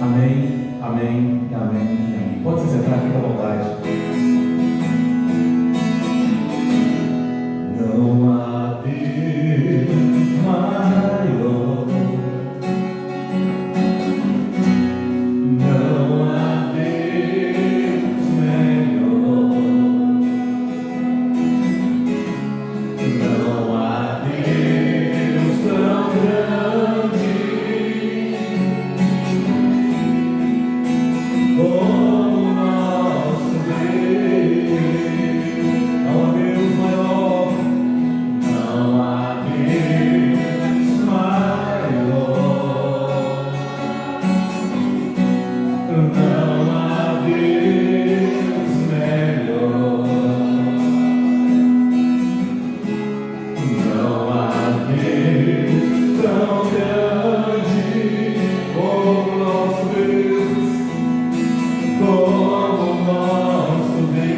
Amém, amém, amém, amém. Pode se sentar, fica à vontade. Não há Deus maior, não há Deus melhor, não há Deus tão grande como nosso Deus. Não há Deus maior, não há Deus maior, não há Deus melhor, não há Deus tão grande como nosso Deus, como nosso Deus.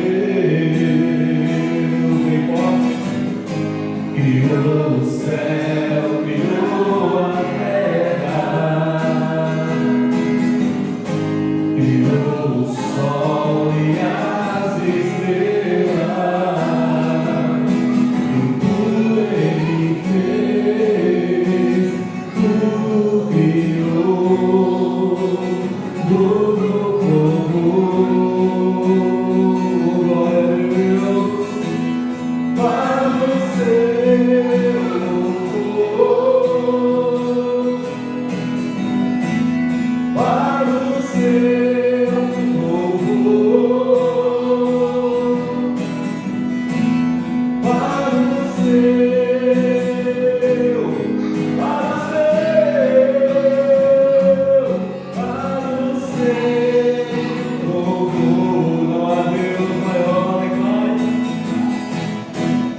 Bem forte. Criou o céu, criou a terra, criou o sol e as estrelas, e tudo Ele fez, tudo criou, tudo formou. Glória a Deus, para o seu louvor, para o seu louvor, para o seu, louvor. Não há Deus maior, declare.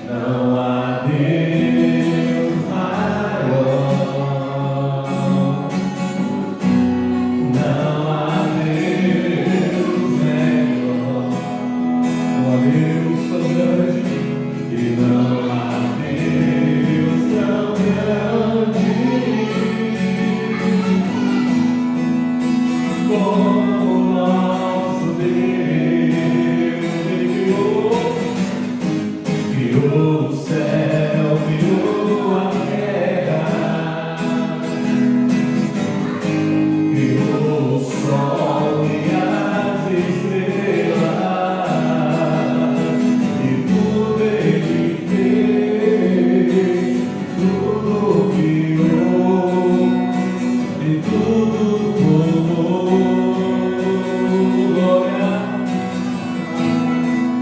Não há Deus maior, não há Deus melhor, não há Deus tão grande, e não há Deus tão grande como o nosso Deus. Ele criou o céu, criou a terra, criou o sol e as estrelas, e tudo Ele fez, tudo criou, e tudo formou. Glória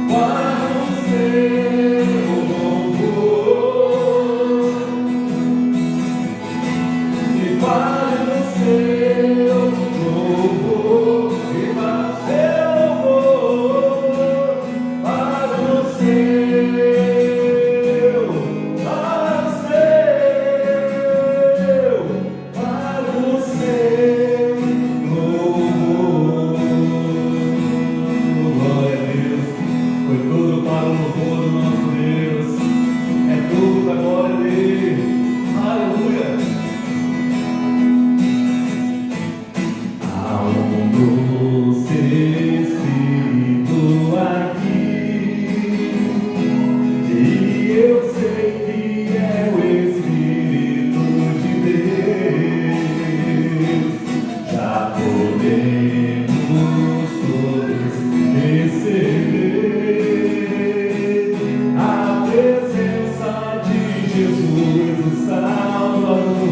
para o seu louvor e para o seu louvor e para o seu louvor, para o seu, para o seu louvor. Glória a Deus. Foi tudo para o louvor do nosso Deus. É tudo para a glória dele. Aleluia. Há um doce Espírito aqui, e eu sei que é o Espírito de Deus. Já podemos todos receber a presença de Jesus, o Salvador.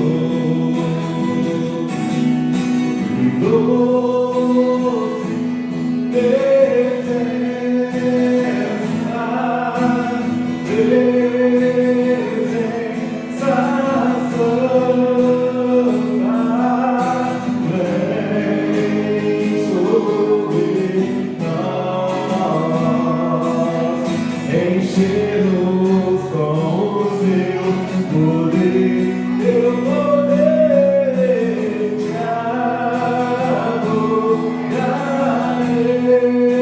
E doce presença, vem sobre nós, enche-nos com o seu poder, teu poder te adorarei.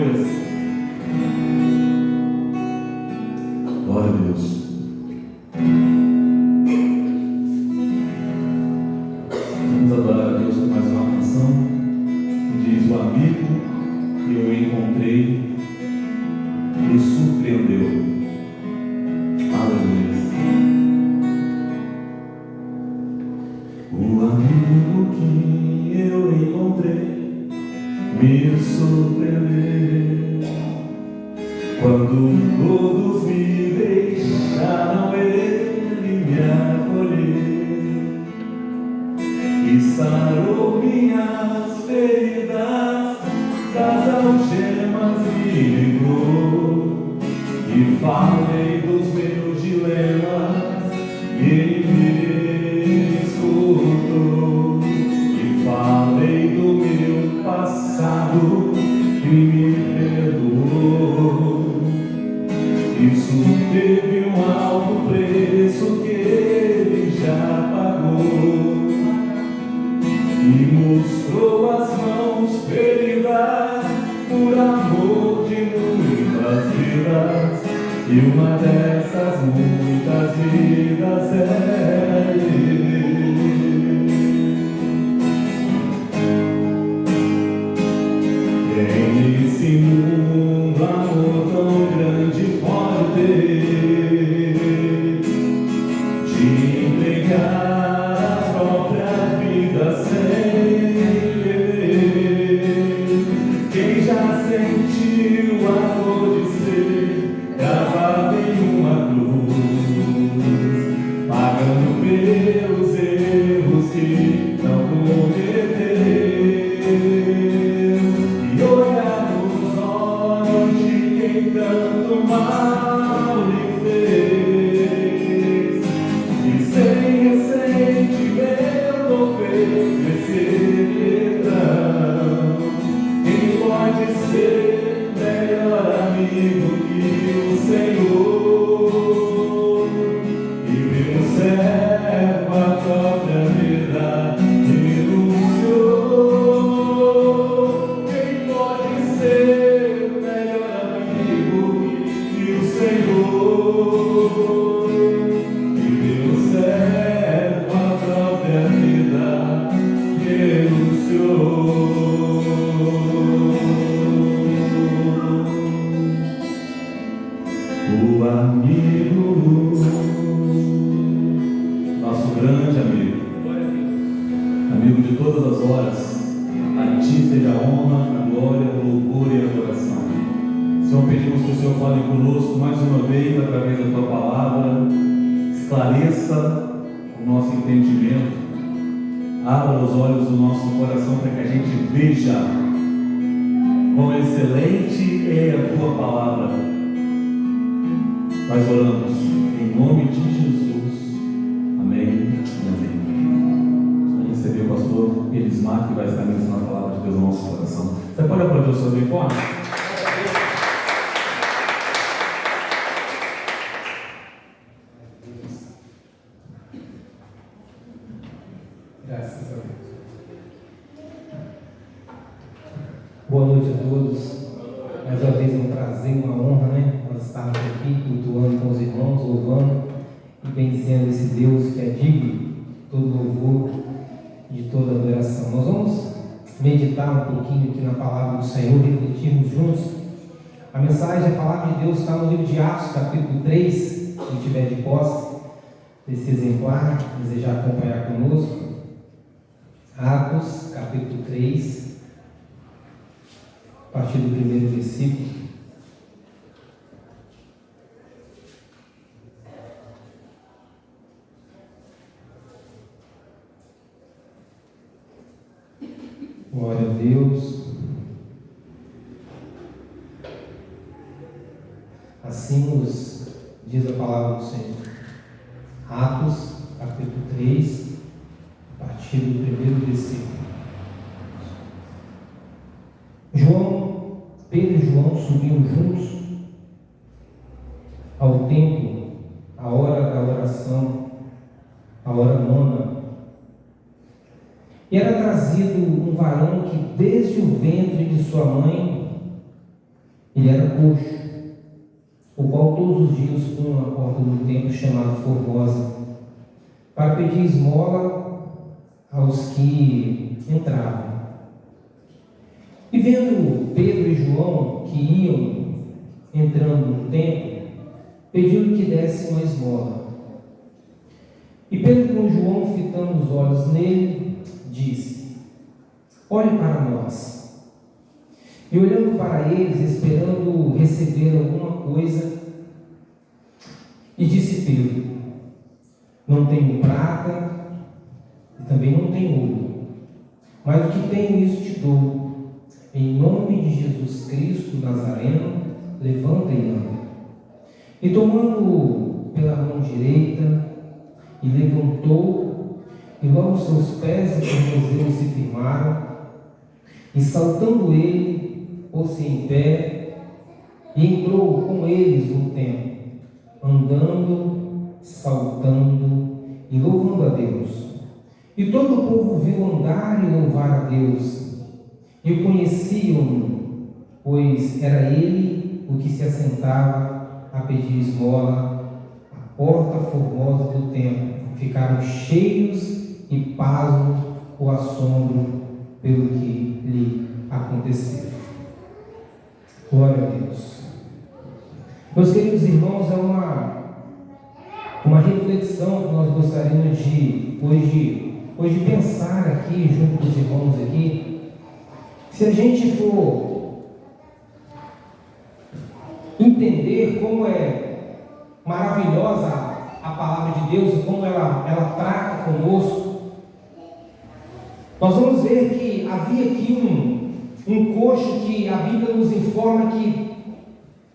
Aleluia. Glória a Deus. Vamos adorar a Deus com mais uma canção. Diz: o amigo que eu encontrei me surpreendeu. Aleluia. O amigo que eu encontrei me surpreendeu. Quando todos me deixaram, ele me acolheu e sarou minhas feridas, das algemas me livrou. E falei dos meus dilemas, ele me escutou. E falei do meu passado, e me perdoou. Isso teve um alto preço que ele já pagou. E mostrou as mãos feridas por amor de muitas vidas. E uma dessas muitas vidas é ele. Em esse mundo, amor tão grande pode ter, de entregar a própria vida sem ver. Quem já sentiu a dor de ser gravado em uma cruz, pagando pelos erros que não cometeu, e olhar nos olhos de quem tanto mal lhe fez, e sem ressentimento oferecer perdão. Quem pode ser melhor amigo que o Senhor? E meu servo a própria vida renunciou. Quem pode ser melhor amigo que o Senhor? E meu servo a própria vida renunciou. O amigo, nosso grande amigo, amigo de todas as horas, a ti seja a honra, a glória, o louvor e a adoração. Senhor, pedimos que o Senhor fale conosco mais uma vez através da tua palavra, esclareça o nosso entendimento, abra os olhos do nosso coração para que a gente veja quão excelente é a tua palavra. Nós oramos em nome de Jesus. Amém e amém. Vamos receber o pastor Elismar, que vai estar ministrando a palavra de Deus no nosso coração. Você pode aplaudir o Senhor bem forte? Graças a Deus. Boa noite a todos. Mais uma vez é um prazer, uma honra, né? Nós estarmos aqui cultuando com os irmãos, louvando e bendizendo esse Deus que é digno de todo louvor e de toda adoração. Nós vamos meditar um pouquinho aqui na palavra do Senhor, refletirmos juntos. A mensagem, a palavra de Deus está no livro de Atos, capítulo 3. Quem tiver de posse desse exemplar, desejar acompanhar conosco. Atos, capítulo 3, a partir do primeiro versículo. Glória a Deus. Assim nos diz a palavra do Senhor. Atos, capítulo 3, a partir do primeiro versículo. Pedro e João subiam juntos ao templo, à hora da oração, a hora nona. E era trazido um varão que desde o ventre de sua mãe Ele era coxo, o qual todos os dias punham à porta do templo chamado Formosa, para pedir esmola aos que entravam. E vendo Pedro e João que iam entrando no templo, pediu-lhe que desse uma esmola. E Pedro, com João fitando os olhos nele, disse: olhe para nós. E olhando para eles, esperando receber alguma coisa, e disse Pedro: não tenho prata e também não tenho ouro, mas o que tenho isso te dou. Em nome de Jesus Cristo Nazareno, levanta e anda. E tomando-o pela mão direita, e levantou, e logo seus pés e tornozelos se firmaram, e saltando ele, pôs-se em pé, e entrou com eles no templo, andando, saltando e louvando a Deus. E todo o povo viu andar e louvar a Deus, e o conheciam, pois era ele o que se assentava a pedir esmola à porta formosa do templo. Ficaram cheios e pasmos o assombro pelo que lhe aconteceu. Glória a Deus. Meus queridos irmãos, é uma reflexão que nós gostaríamos de hoje pensar aqui, junto com os irmãos aqui. Se a gente for entender como é maravilhosa a palavra de Deus e como ela trata conosco, nós vamos ver que havia aqui um coxo que a Bíblia nos informa que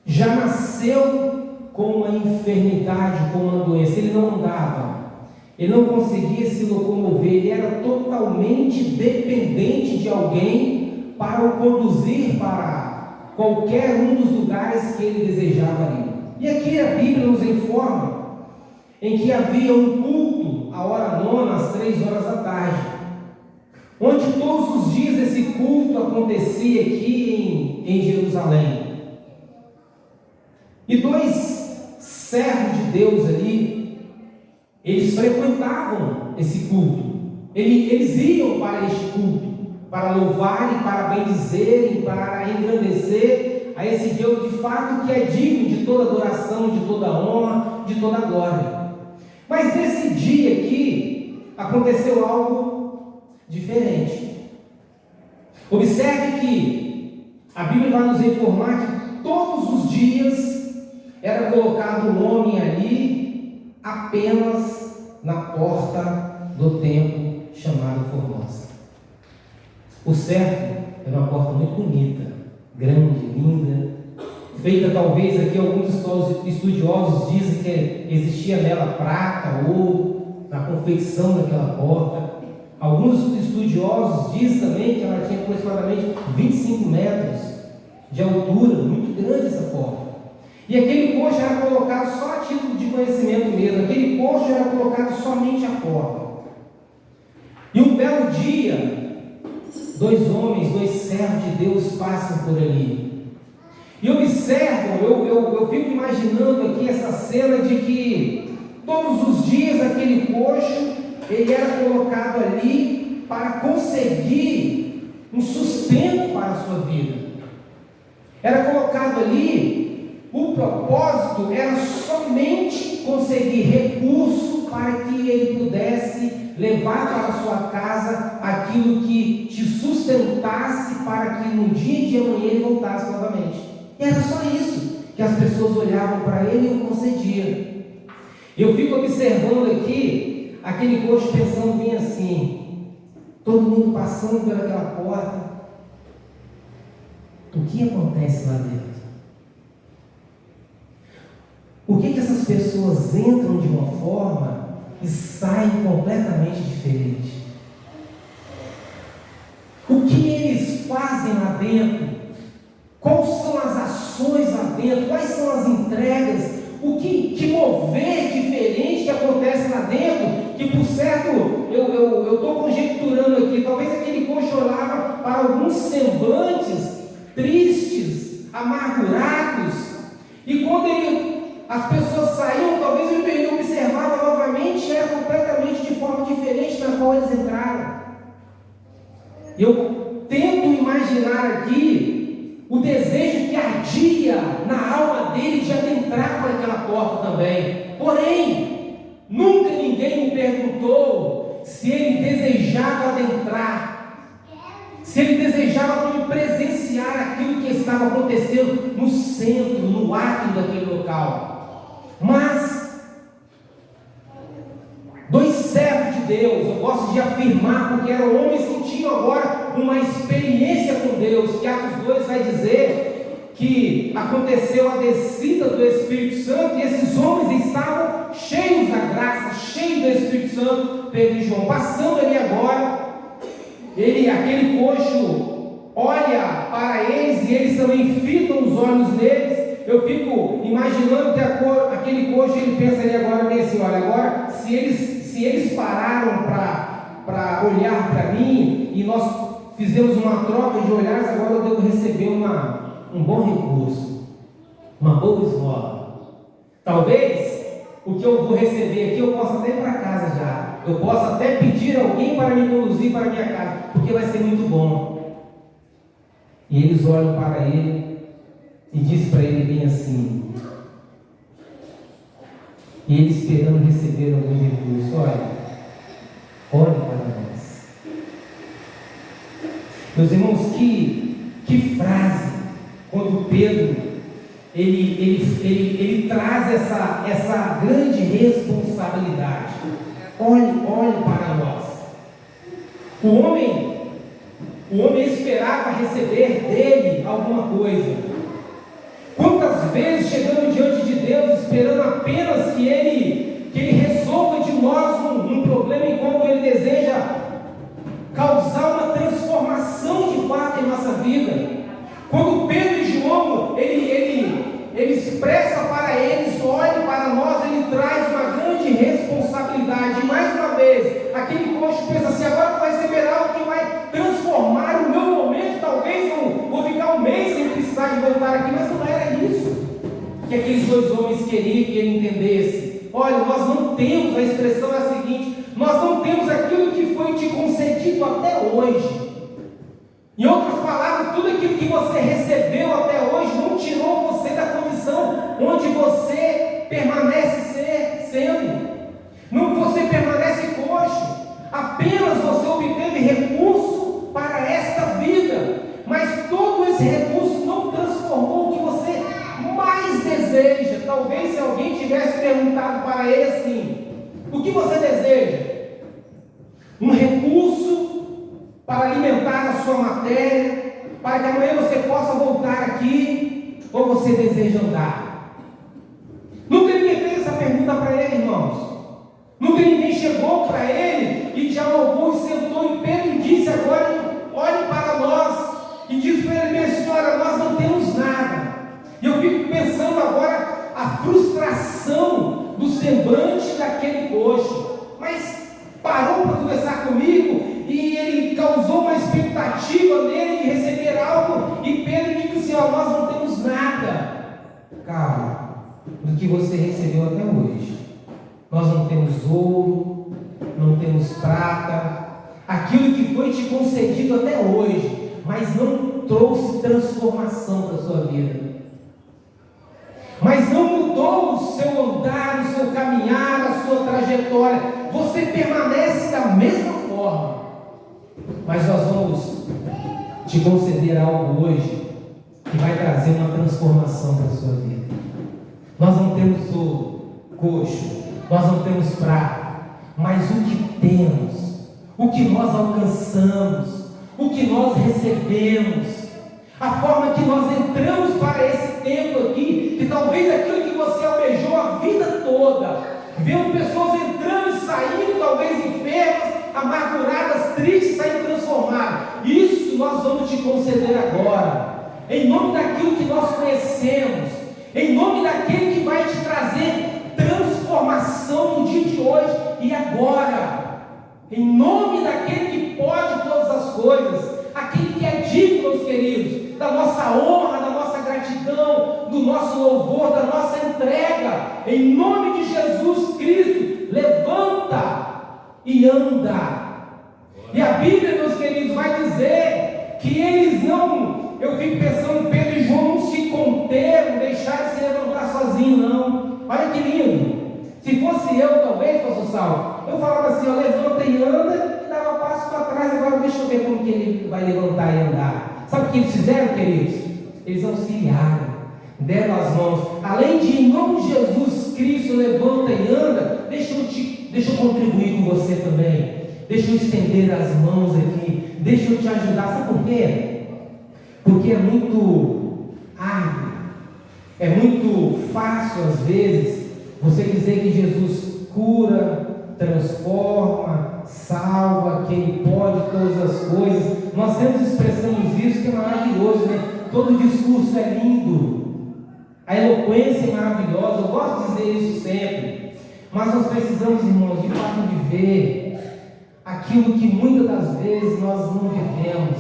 já nasceu com uma enfermidade, com uma doença. Ele não andava, ele não conseguia se locomover, ele era totalmente dependente de alguém para o conduzir para qualquer um dos lugares que ele desejava ir. E aqui a Bíblia nos informa em que havia um culto, a hora nona, às 3 horas da tarde, onde todos os dias esse culto acontecia aqui em Jerusalém. E 2 servos de Deus ali, eles frequentavam esse culto, eles iam para este culto, para louvar e para bendizer e para engrandecer a esse Deus de fato que é digno de toda adoração, de toda honra, de toda glória. Mas nesse dia aqui aconteceu algo diferente. Observe que a Bíblia vai nos informar que todos os dias era colocado um homem ali apenas na porta do templo chamado Formosa. O certo era uma porta muito bonita, grande, linda, feita talvez aqui, alguns estudiosos dizem que existia nela prata, ouro, na confecção daquela porta. Alguns estudiosos dizem também que ela tinha aproximadamente 25 metros de altura, muito grande essa porta. E aquele coxo era colocado só a título de conhecimento mesmo, aquele coxo era colocado somente à porta. E um belo dia, 2 homens, 2 servos de Deus passam por ali e observam. Eu fico imaginando aqui essa cena de que todos os dias aquele coxo ele era colocado ali para conseguir um sustento para a sua vida. Era colocado ali, o propósito era somente conseguir recurso para que ele pudesse levar para a sua casa aquilo que te sustentasse para que no dia de amanhã ele voltasse novamente. E era só isso que as pessoas olhavam para ele e o concediam. Eu fico observando aqui aquele coxo pensando bem assim, todo mundo passando por aquela porta, o que acontece lá dentro? Por que essas pessoas entram de uma forma e saem completamente diferente? O que eles fazem lá dentro? Quais são as ações lá dentro? Quais são as entregas? O que mover diferente que acontece lá dentro? Que por certo, eu estou conjecturando aqui, talvez aquele coxo olhava para alguns semblantes tristes, amargurados. E quando as pessoas saíam, talvez ele observava novamente, era completamente de forma diferente na qual eles entraram. Eu tento imaginar aqui o desejo que ardia na alma dele de adentrar por aquela porta também. Porém, nunca ninguém me perguntou se ele desejava adentrar, se ele desejava presenciar aquilo que estava acontecendo no centro, no átrio daquele local. Mas dois servos de Deus, eu gosto de afirmar, porque eram homens que tinham agora uma experiência com Deus, que Atos 2 vai dizer que aconteceu a descida do Espírito Santo, e esses homens estavam cheios da graça, cheios do Espírito Santo. Pedro e João, passando ali agora, aquele coxo olha para eles, e eles também fitam os olhos neles. Eu fico imaginando que aquele coxo, ele pensa ali agora bem assim: olha, agora se eles pararam para olhar para mim, e nós fizemos uma troca de olhares, agora eu devo receber um bom recurso, uma boa esmola. Talvez o que eu vou receber aqui eu possa até ir para casa já, eu posso até pedir alguém para me conduzir para a minha casa, porque vai ser muito bom. E eles olham para ele e diz para ele bem assim, e ele esperando receber algum recurso: olhe para nós. Meus irmãos, que frase, quando Pedro ele traz essa grande responsabilidade. Olhe para nós. O homem esperava receber dele alguma coisa. Quantas vezes chegamos diante de Deus esperando apenas que Ele resolva de nós um problema, enquanto Ele deseja causar uma transformação de fato em nossa vida. Quando Pedro e João, ele expressa para eles: olhe para nós, ele traz uma grande responsabilidade. E mais uma vez, aquele coxo pensa assim: agora eu vou receber algo que vai transformar o meu momento. Talvez eu vou ficar um mês sem precisar de voltar aqui, mas não era isso que aqueles dois homens queriam que ele entendesse. Olha, nós não temos, a expressão é a seguinte: nós não temos aquilo que foi te concedido até hoje. Em outras palavras, tudo aquilo que você recebeu até hoje não tirou você da condição onde você permanece sendo. Não, você permanece coxo. Apenas você obteve recurso para esta vida, mas todo esse recurso não transformou o que você mais deseja. Talvez se alguém tivesse perguntado para ele assim: o que você deseja? Um recurso para alimentar a sua matéria, para que amanhã você possa voltar aqui, ou você deseja andar? Nunca ninguém fez essa pergunta para ele, irmãos. Nunca ninguém chegou para ele e dialogou e sentou em Pedro e disse: agora olhe para nós, e diz para ele: minha senhora, nós não temos nada. E eu fico pensando agora a frustração do semblante daquele coxo. Mas parou para conversar comigo, e ele causou uma expectativa nele de receber algo, e Pedro disse assim: nós não temos nada. Cara, do que você recebeu até hoje, nós não temos ouro, não temos prata, aquilo que foi te concedido até hoje, mas não trouxe transformação para a sua vida, mas não mudou o seu andar, o seu caminhar, a sua trajetória. Você permanece da mesma forma, mas nós vamos te conceder algo hoje que vai trazer uma transformação para a sua vida. Nós não temos ouro, coxo, nós não temos prata, mas o que temos, o que nós alcançamos, o que nós recebemos, a forma que nós entramos para esse templo aqui, que talvez aquilo que você almejou a vida toda, vendo pessoas entrando e saindo, talvez enfermas, amarguradas, tristes, saindo transformadas. Isso nós vamos te conceder agora, em nome daquilo que nós conhecemos, em nome daquele que vai te trazer transformação no dia de hoje e agora, em nome daquele que pode todas as coisas, aquele que é digno, meus queridos, da nossa honra, da nossa gratidão. do nosso louvor, da nossa entrega. Em nome de Jesus Cristo, levanta e anda. E a Bíblia, meus queridos, vai dizer que eles não, eu fico pensando, Pedro e João não se conteram, deixaram de se levantar sozinhos, não. Olha que lindo. Se fosse eu, talvez, pastor Saulo, eu falava assim, ó, levanta e anda, e dava passo para trás. Agora deixa eu ver como que ele vai levantar e andar. Sabe o que eles fizeram, queridos? Eles auxiliaram, deram as mãos. Além de, em nome de Jesus Cristo, levanta e anda, deixa eu contribuir com você também. Deixa eu estender as mãos aqui, deixa eu te ajudar. Sabe por quê? Porque é muito árduo, é muito fácil às vezes você dizer que Jesus cura, transforma, salva, que Ele pode todas as coisas. Nós sempre expressamos isso, que é maravilhoso, né? Todo discurso é lindo, a eloquência é maravilhosa, eu gosto de dizer isso sempre, mas nós precisamos, irmãos, de fato viver aquilo que muitas das vezes nós não vivemos,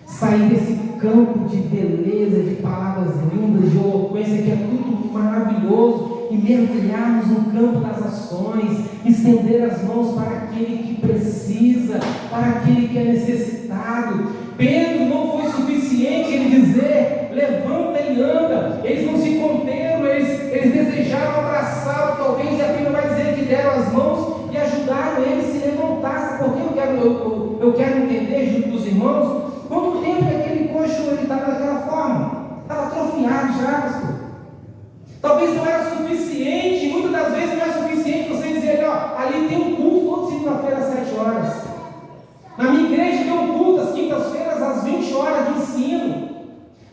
sair desse campo de beleza, de palavras lindas, de eloquência, que é tudo maravilhoso, e mergulharmos no campo das ações, estender as mãos para aquele que precisa, para aquele que é necessitado. Pedro não foi suficiente ele dizer, levanta e anda. Eles não se conteram, eles desejaram abraçá-lo, talvez, e a Bíblia vai dizer que deram as mãos e ajudaram ele a se levantar. Porque eu quero entender junto dos irmãos, quanto tempo aquele coxo ele estava daquela forma? Estava atrofiado já, pastor. Talvez não era suficiente, muitas das vezes não é suficiente você dizer, ó, ali tem um culto toda segunda-feira às 7 horas. Na minha igreja tem um culto às quintas-feiras às 20 horas de ensino.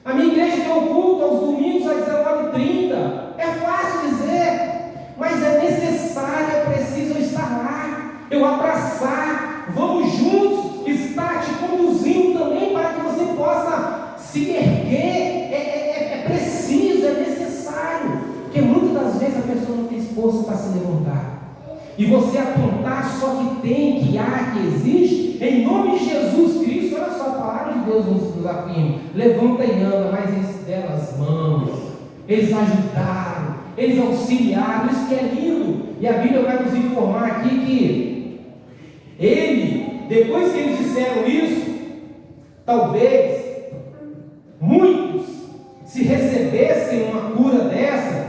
Na minha igreja tem um culto aos domingos às 19h30. É fácil dizer, mas é necessário, é preciso eu estar lá, eu abraçar, vamos juntos, estar te conduzindo também para que você possa se erguer. É preciso, é necessário, porque muitas das vezes a pessoa não tem esforço para se levantar, e você apontar só que tem, que há, que existe, em nome de Jesus Cristo. Olha só, a palavra de Deus nos afirma, levanta e anda, mas eles deram as mãos, eles ajudaram, eles auxiliaram, isso que é lindo. E a Bíblia vai nos informar aqui que depois que eles disseram isso, talvez muitos, se recebessem uma cura dessa,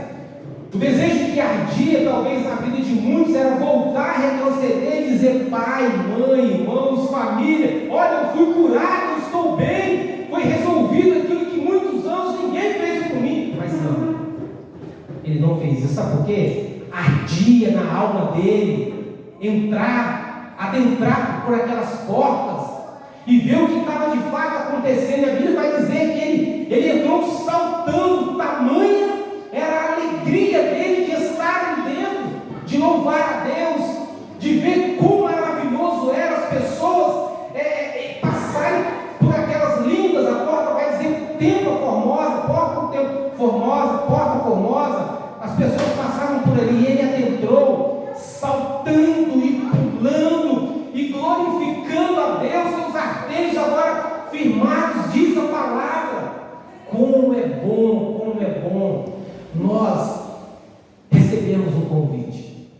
o desejo que ardia talvez na vida de muitos era voltar, retroceder e dizer, pai, mãe, irmãos, família, olha, eu fui curado, eu estou bem, foi resolvido aquilo que muitos anos ninguém fez por mim. Mas não, ele não fez isso. Sabe por quê? Ardia na alma dele adentrar por aquelas portas e ver o que estava de fato acontecendo. E a Bíblia vai dizer que ele entrou saltando, tamanha era a alegria dele de estar ali dentro, de louvar a Deus, de ver quão maravilhoso era as pessoas passarem por aquelas lindas. A porta vai dizer Templo Formosa, porta do Templo Formosa, porta formosa. As pessoas passaram por ali e ele adentrou, saltando e pulando e glorificando a Deus, seus arteios agora firmados, diz a palavra. Como é bom nós recebemos um convite.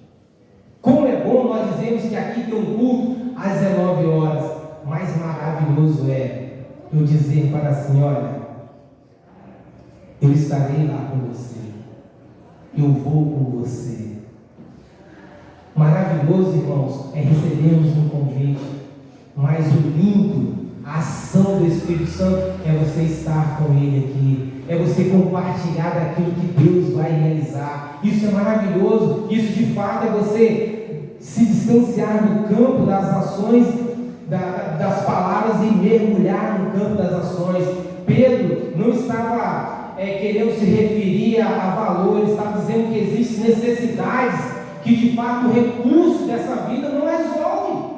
Como é bom nós dizemos que aqui tem um culto às 19 horas. Mais maravilhoso é eu dizer para a senhora, eu estarei lá com você, eu vou com você. Maravilhoso, irmãos, é recebermos um convite, mas o lindo, a ação do Espírito Santo é você estar com Ele aqui, é você compartilhar daquilo que Deus vai realizar. Isso é maravilhoso, isso de fato é você se distanciar do campo das ações, das palavras, e mergulhar no campo das ações. Pedro não estava querendo se referir a valor, ele estava dizendo que existem necessidades que de fato o recurso dessa vida não resolve.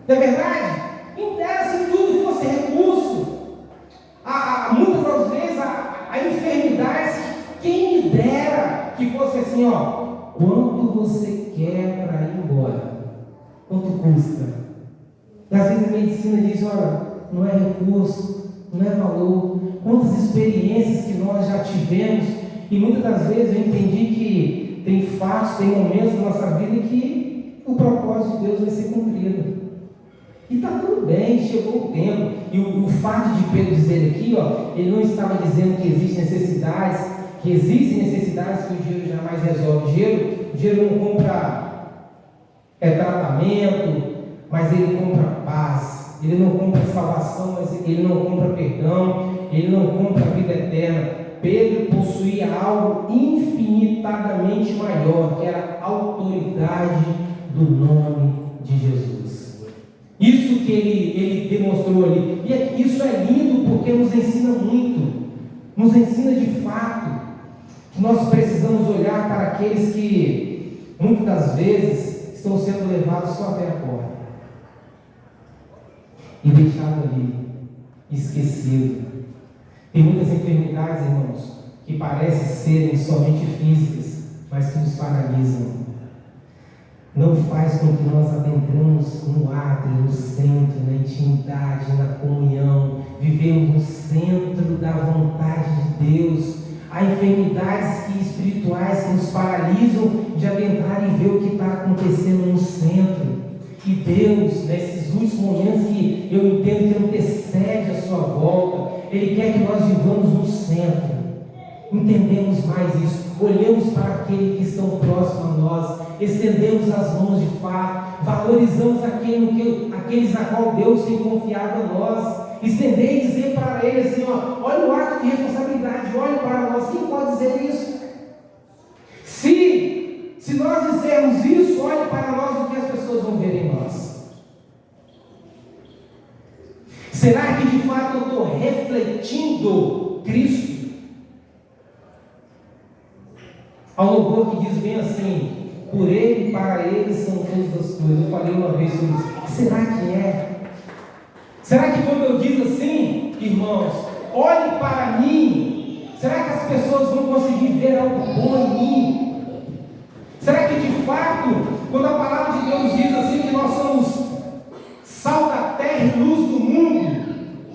Não é verdade? Interessa em tudo que fosse recurso. Muitas das vezes a enfermidade, quem me dera que fosse assim, ó, quanto você quer para ir embora? Quanto custa? E às vezes a medicina diz, olha, não é recurso, não é valor. Quantas experiências que nós já tivemos tivemos, e muitas das vezes eu entendi que tem fatos, tem momentos na nossa vida que o propósito de Deus vai ser cumprido. E está tudo bem, chegou o tempo. E o fato de Pedro dizer aqui, ele não estava dizendo que existem necessidades que o dinheiro jamais resolve. O dinheiro não compra tratamento, mas ele compra paz. Ele não compra salvação, mas ele não compra perdão. Ele não compra vida eterna. Pedro possuía algo infinitamente maior, que era a autoridade do nome de Jesus. Isso que ele demonstrou ali. E isso é lindo porque nos ensina muito. Nos ensina de fato que nós precisamos olhar para aqueles que muitas das vezes estão sendo levados só até a porta e deixados ali, esquecidos. Tem muitas enfermidades, irmãos, que parecem serem somente físicas, mas que nos paralisam. Não faz com que nós adentramos no átrio, no centro, na intimidade, na comunhão, vivemos no centro da vontade de Deus. Há enfermidades espirituais que nos paralisam de adentrar e ver o que está acontecendo no centro. E Deus, nesses últimos momentos que eu entendo que antecede a sua volta, Ele quer que nós vivamos no centro. Entendemos mais isso, olhamos para aqueles que estão próximos a nós, estendemos as mãos de fato, valorizamos aqueles na qual Deus tem confiado a nós. Estender e dizer para eles assim, olha o ato de responsabilidade, olhe para nós. Quem pode dizer isso? Se nós dissermos isso, olhe para nós, o que as pessoas vão ver em nós. Será que de fato eu estou refletindo Cristo? Há um louvor que diz bem assim: por Ele e para Ele são todas as coisas. Eu falei uma vez sobre isso. Será que é? Será que quando eu digo assim, irmãos, olhe para mim, será que as pessoas vão conseguir ver algo bom em mim? Será que de fato, quando a palavra de Deus diz assim que nós somos sal da terra e luz do mundo,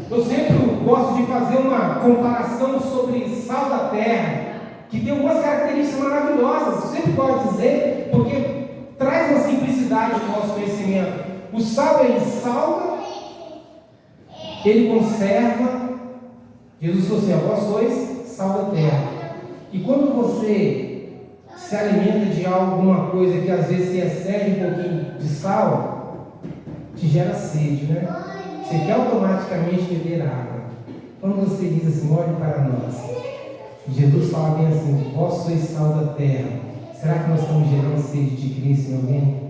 eu sempre gosto de fazer uma comparação sobre sal da terra, que tem algumas características maravilhosas, eu sempre gosto de dizer, porque traz uma simplicidade no nosso conhecimento. O sal, ele salga, ele conserva. Jesus falou assim: vós sois sal da terra. E quando você se alimenta de alguma coisa que às vezes se excede um pouquinho de sal, te gera sede, né? Você quer automaticamente beber água. Quando você diz assim, olhe para nós, Jesus fala bem assim: vós sois sal da terra. Será que nós estamos gerando sede de Cristo em alguém?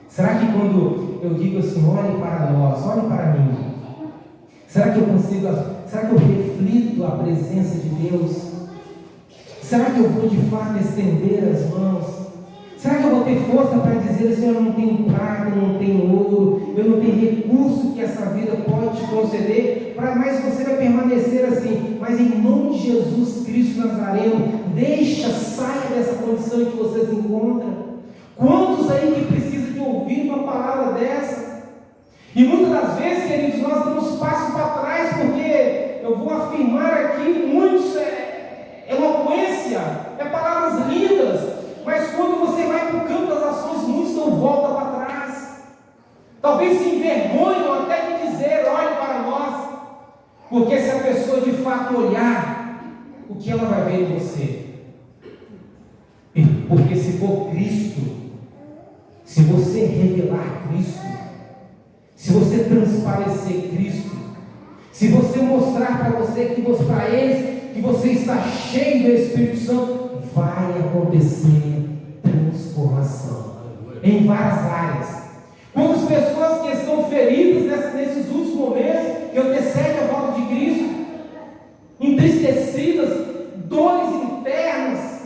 Será que quando eu digo assim, olhe para nós, olhe para mim, será que eu reflito a presença de Deus? Será que eu vou de fato estender as mãos? Será que eu vou ter força para dizer assim, eu não tenho prata, eu não tenho ouro, eu não tenho recurso que essa vida pode te conceder, mas você vai permanecer assim? Mas em nome de Jesus Cristo Nazareno, saia dessa condição em que você se encontra. Quantos aí que precisam de ouvir uma palavra dessa? E muitas das vezes, queridos, nós damos passo para trás, porque eu vou afirmar aqui, muitos eloquência, palavras lindas, mas quando você vai para o campo das ações, muitos não voltam para trás. Talvez se envergonham até de dizer, olhe para nós, porque se a pessoa de fato olhar, o que ela vai ver em você? Porque se for Cristo, se você revelar Cristo, se você transparecer Cristo, se você mostrar para eles que você está cheio do Espírito Santo, vai acontecer transformação em várias áreas. Quantas pessoas que estão feridas nesses últimos momentos que antecedem a volta de Cristo, entristecidas, dores internas,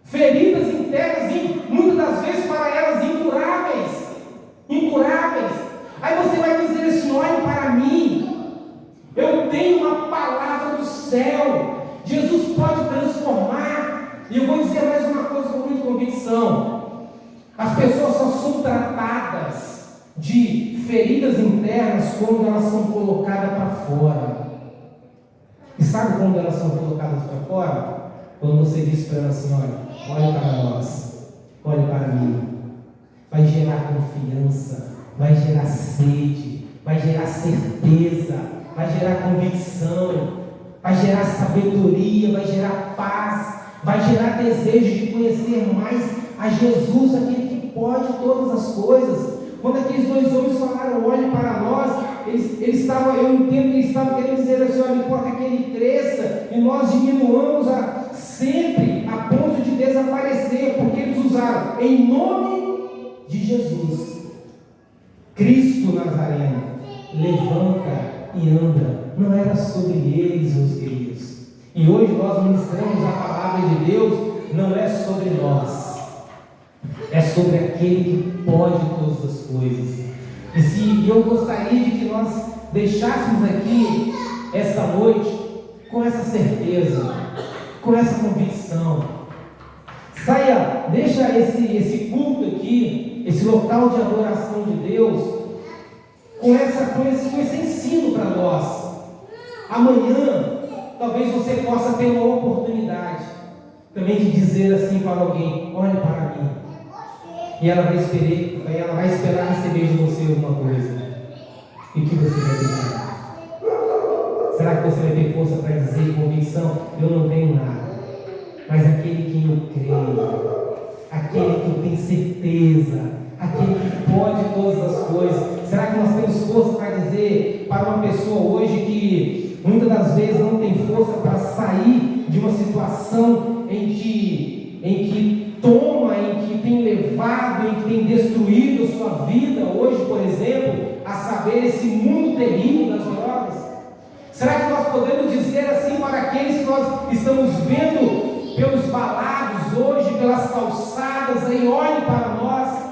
feridas internas, e muitas das vezes para elas incuráveis. Aí você vai dizer assim, olhe para mim, eu tenho uma palavra do céu, Jesus pode transformar. E eu vou dizer mais uma coisa com muita convicção: as pessoas só são tratadas de feridas internas quando elas são colocadas para fora. E sabe quando elas são colocadas para fora? Quando você diz para ela assim, olhe para nós, olhe para mim. Vai gerar confiança, vai gerar sede, vai gerar certeza, vai gerar convicção, vai gerar sabedoria, vai gerar paz, vai gerar desejo de conhecer mais a Jesus, aquele que pode todas as coisas. Quando aqueles dois homens falaram, olhe para nós, eles estavam, eu entendo que eles estavam querendo dizer assim, olha, importa que ele cresça e nós diminuamos sempre a ponto de desaparecer, porque eles usaram em nome de Jesus, Cristo Nazareno, levanta e anda. Não era sobre eles, meus queridos. E hoje nós ministramos a palavra de Deus, não é sobre nós, é sobre aquele que pode todas as coisas. E eu gostaria de que nós deixássemos aqui essa noite com essa certeza, com essa convicção. Saia, deixa esse culto aqui, esse local de adoração de Deus, com esse ensino para nós. Amanhã, talvez você possa ter uma oportunidade também de dizer assim para alguém, olhe para mim. E ela vai esperar receber de você alguma coisa. E o que você vai ter? Será que você vai ter força para dizer convicção? Eu não tenho nada. Mas aquele que eu creio, aquele que eu tenho certeza, aquele que pode todas as coisas. Será que nós temos força para dizer para uma pessoa hoje que muitas das vezes não tem força para sair de uma situação em que toma, em que tem levado, em que tem destruído a sua vida hoje, por exemplo, a saber, esse mundo terrível das drogas? Será que nós podemos dizer assim para aqueles que nós estamos vendo pelos balados hoje, pelas calçadas, aí, olhe para nós,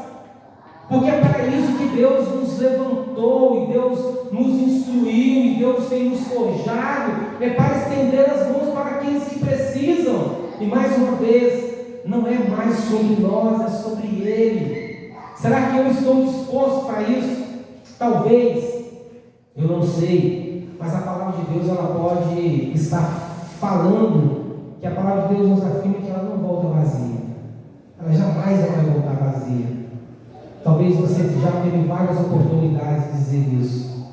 porque é para isso que Deus nos levantou, e Deus nos instruiu, e Deus tem nos forjado, é para estender as mãos para aqueles que precisam. E mais uma vez, não é mais sobre nós, é sobre Ele. Será que eu estou disposto para isso? Talvez, eu não sei, mas a palavra de Deus, ela pode estar falando que a palavra de Deus nos afirma que ela não volta vazia. Ela jamais vai voltar vazia. Talvez você já teve várias oportunidades de dizer isso.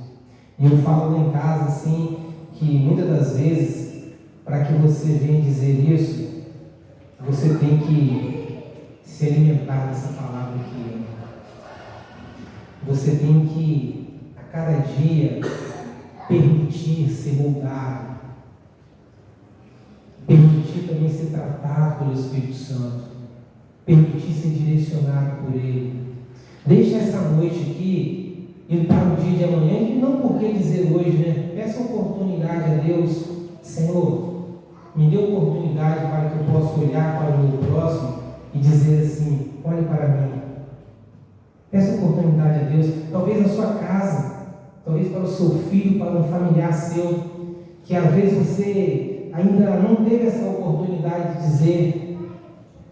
E eu falo lá em casa assim, que muitas das vezes, para que você venha dizer isso, você tem que se alimentar dessa palavra aqui. Você tem que, a cada dia, permitir ser moldado. Permitir também ser tratado pelo Espírito Santo. Permitir ser direcionado por Ele. Deixa essa noite aqui e para o dia de amanhã, e não por que dizer hoje, né? Peça oportunidade a Deus. Senhor, me dê oportunidade para que eu possa olhar para o meu próximo e dizer assim, olhe para mim. Peça oportunidade a Deus, talvez na sua casa, talvez para o seu filho, para um familiar seu, que às vezes você ainda não teve essa oportunidade de dizer.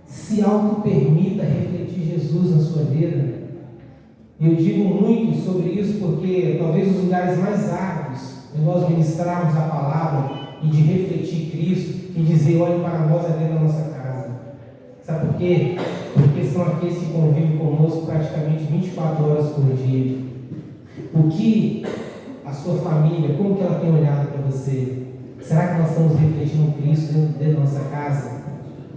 Se auto-permita refletir Jesus na sua vida. Eu digo muito sobre isso porque talvez os lugares mais árduos de nós ministrarmos a palavra e de refletir Cristo e dizer, olhe para nós dentro da nossa casa. Sabe por quê? Porque são aqueles que convivem conosco praticamente 24 horas por dia. O que a sua família, como que ela tem olhado para você? Será que nós estamos refletindo Cristo dentro da nossa casa?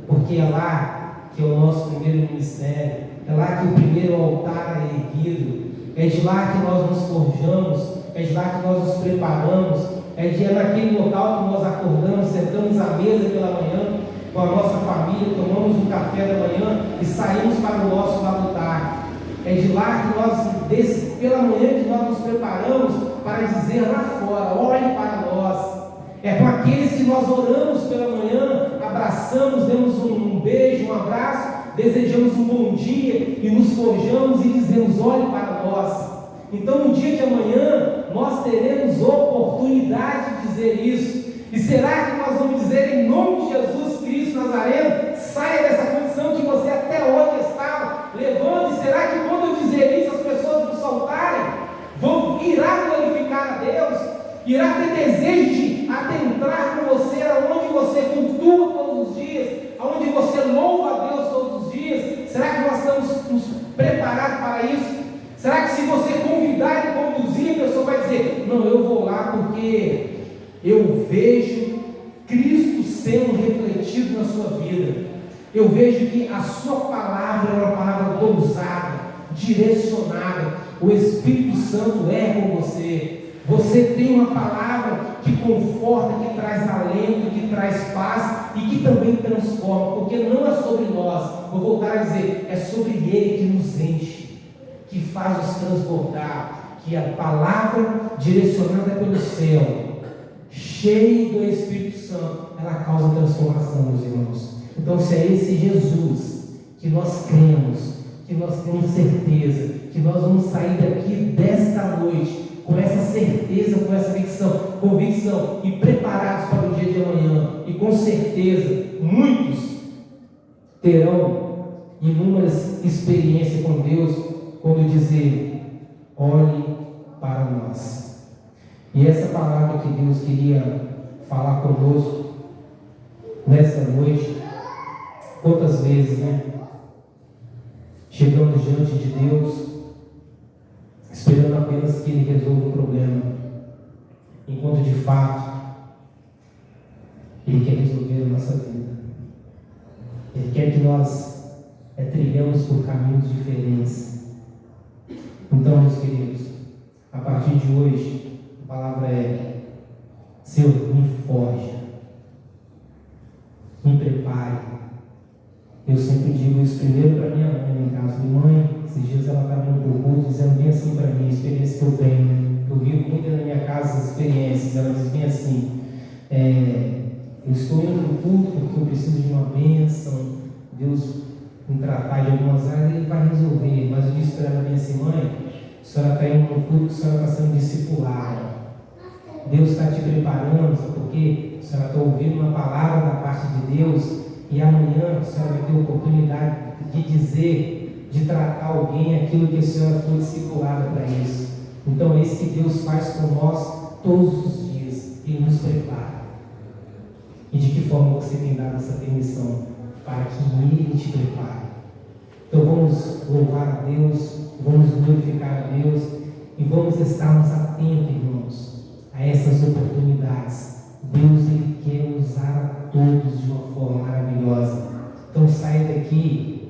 Porque é lá que é o nosso primeiro ministério, é lá que o primeiro altar é erguido, é de lá que nós nos forjamos, é de lá que nós nos preparamos, é naquele local que nós acordamos, sentamos à mesa pela manhã com a nossa família, tomamos um café da manhã e saímos para o nosso labutar. É de lá que nós, pela manhã, que nós nos preparamos para dizer lá fora, olhe para nós. É com aqueles que nós oramos pela manhã, abraçamos, demos um beijo, um abraço, desejamos um bom dia e nos forjamos e dizemos, olhe para nós. Então, no dia de amanhã, nós teremos oportunidade de dizer isso. E será que nós vamos dizer em nome de Jesus Cristo Nazareno, saia dessa condição que você até hoje estava, levante. Será que quando eu dizer isso, as pessoas nos soltarem, irá glorificar a Deus, irá ter desejo de adentrar com você aonde você, com tua Será que se você convidar e conduzir, a pessoa vai dizer: não, eu vou lá porque eu vejo Cristo sendo refletido na sua vida. Eu vejo que a sua palavra é uma palavra dousada, direcionada. O Espírito Santo é com você. Você tem uma palavra que conforta, que traz alento, que traz paz e que também transforma, porque não é sobre nós, vou voltar a dizer, é sobre Ele que nos enche, que faz nos transbordar, que a palavra direcionada pelo céu, cheia do Espírito Santo, ela causa transformação, meus irmãos. Então, se é esse Jesus que nós cremos, que nós temos certeza, que nós vamos sair daqui desta noite com essa certeza, com essa convicção e preparados para o dia de amanhã, e com certeza muitos terão inúmeras experiências com Deus quando dizer: olhe para nós. E essa palavra que Deus queria falar conosco nesta noite, quantas vezes, chegamos diante de Deus esperando apenas que Ele resolva o problema, enquanto de fato Ele quer resolver a nossa vida. Ele quer que nós trilhamos por caminhos diferentes. Então, meus queridos, a partir de hoje, a palavra é: Senhor, me forja, me prepare. Eu sempre digo isso primeiro para minha mãe em casa. Minha mãe, esses dias ela estava indo para o culto, dizendo bem assim para mim, a experiência que eu tenho. Eu vivo muito na minha casa as experiências. Ela diz bem assim: eu estou indo para o culto porque eu preciso de uma bênção, Deus me tratar de algumas áreas, Ele vai resolver. Mas eu disse para ela bem assim: mãe, a senhora está indo para o culto, a senhora está sendo discipulada. Deus está te preparando, porque a senhora está ouvindo uma palavra da parte de Deus. E amanhã a senhora vai ter a oportunidade de dizer, de tratar alguém aquilo que a senhora foi discipulada para isso. Então é isso que Deus faz com nós todos os dias. Ele nos prepara. E de que forma você tem dado essa permissão? Para que Ele te prepare. Então vamos louvar a Deus, vamos glorificar a Deus e vamos estarmos atentos, irmãos, a essas oportunidades. Deus, Ele quer usar a todos de uma forma maravilhosa. Então saia daqui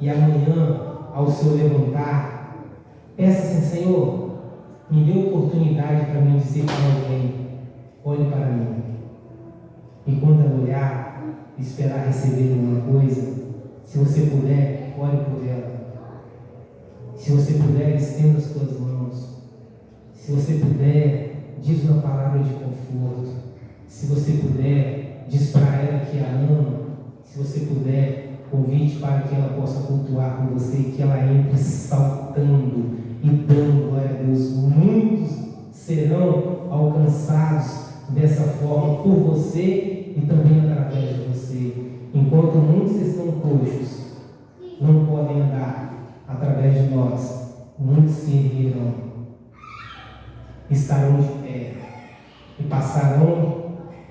e amanhã, ao seu levantar, peça assim: Senhor, me dê oportunidade para me dizer para alguém: olhe para mim. E quando ela olhar, esperar receber alguma coisa, se você puder, ore por ela. Se você puder, estenda as suas mãos. Se você puder, diz uma palavra de conforto. Se você puder, diz para ela que a ama. Se você puder, convide para que ela possa cultuar com você e que ela entre saltando e dando glória a Deus. Muitos serão alcançados dessa forma por você e também através de você. Enquanto muitos estão coxos, não podem andar através de nós, muitos se erguerão, estarão de pé e passarão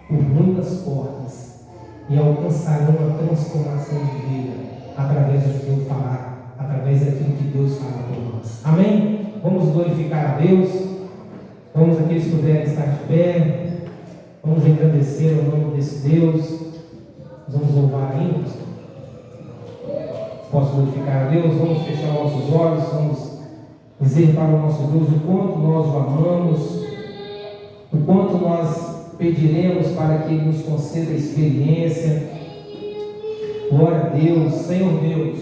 por muitas portas e alcançarão a transformação de vida através do que eu falar, através daquilo que Deus fala por nós. Amém? Vamos glorificar a Deus. Vamos, aqueles que puderem estar de pé, vamos agradecer o nome desse Deus. Vamos louvar ainda, pastor. Posso glorificar a Deus? Vamos fechar nossos olhos, vamos dizer para o nosso Deus o quanto nós o amamos, o quanto nós pediremos para que Ele nos conceda a experiência. Glória a Deus. Senhor Deus,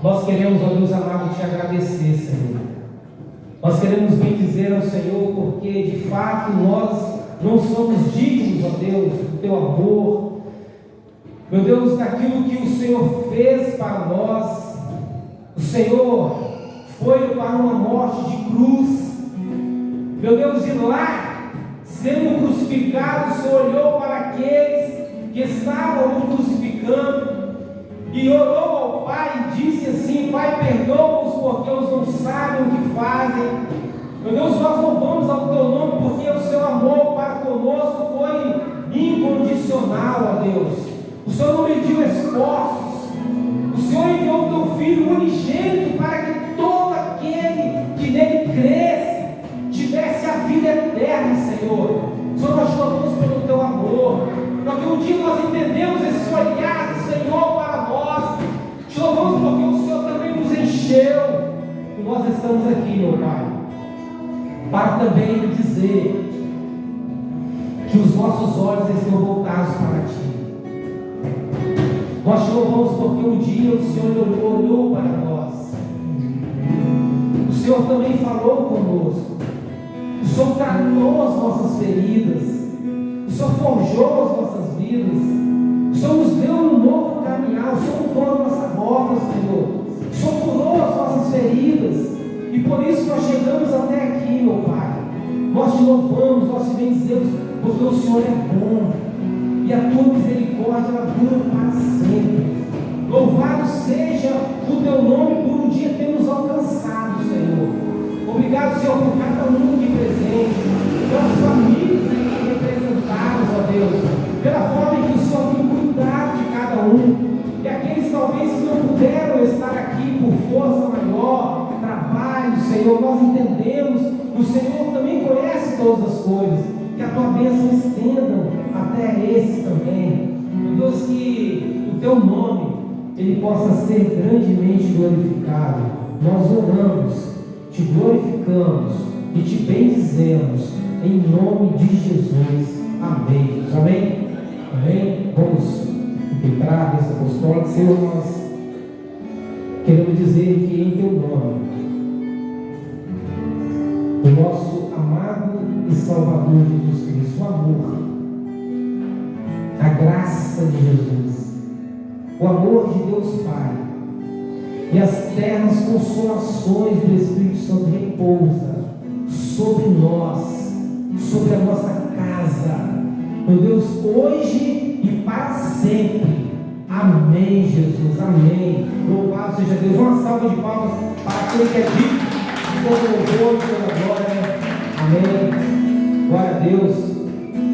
nós queremos, ó Deus amado, te agradecer, Senhor. Nós queremos bem dizer ao Senhor, porque de fato nós não somos dignos, ó Deus, do teu amor, meu Deus, daquilo que o Senhor fez para nós. O Senhor foi para uma morte de cruz, meu Deus, e lá, sendo crucificado, o Senhor olhou para aqueles que estavam o crucificando e orou ao Pai e disse assim: Pai, perdoa-os porque eles não sabem o que fazem. Meu Deus, nós louvamos ao teu nome porque o seu amor para conosco foi incondicional, ó Deus. O Senhor não mediu esforços. O Senhor enviou o teu Filho unigênito para que todo aquele Senhor. Senhor, nós te louvamos pelo teu amor, porque um dia nós entendemos esse olhar do Senhor para nós. Te louvamos porque o Senhor também nos encheu. E nós estamos aqui, meu Pai, para também dizer que os nossos olhos estão voltados para Ti. Nós te louvamos porque um dia o Senhor olhou para nós. O Senhor também falou conosco. O Senhor tratou as nossas feridas. O Senhor forjou as nossas vidas. O Senhor nos deu um novo caminhar. O Senhor mudou a nossa rota, Senhor. O Senhor curou as nossas feridas. E por isso nós chegamos até aqui, meu Pai. Nós te louvamos, nós te bendizemos, porque o Senhor é bom. E a tua misericórdia ela dura para sempre. Louvado seja o teu nome por um dia ter nos alcançado, Senhor. Obrigado, Senhor, por cada um aqui presente, pelas famílias aqui representadas, ó Deus, pela forma em que o Senhor tem cuidado de cada um. E aqueles talvez que não puderam estar aqui por força maior, trabalho, Senhor, nós entendemos, o Senhor também conhece todas as coisas. Que a tua bênção estenda até esses também. Meu Deus, que o teu nome ele possa ser grandemente glorificado. Nós oramos, te glorificamos e te bendizemos em nome de Jesus. Amém. Amém? Amém? Vamos entrar nessa apostólica. Senhor, nós queremos dizer que em teu nome, o nosso amado e Salvador Jesus Cristo, o amor, a graça de Jesus, o amor de Deus Pai e as ternas consolações do Espírito Santo repousa sobre nós, sobre a nossa casa, meu Deus, hoje e para sempre. Amém, Jesus, amém. Louvado seja Deus. Uma salva de palmas para aquele que é digno, todo louvor, toda glória. Amém. Glória a Deus.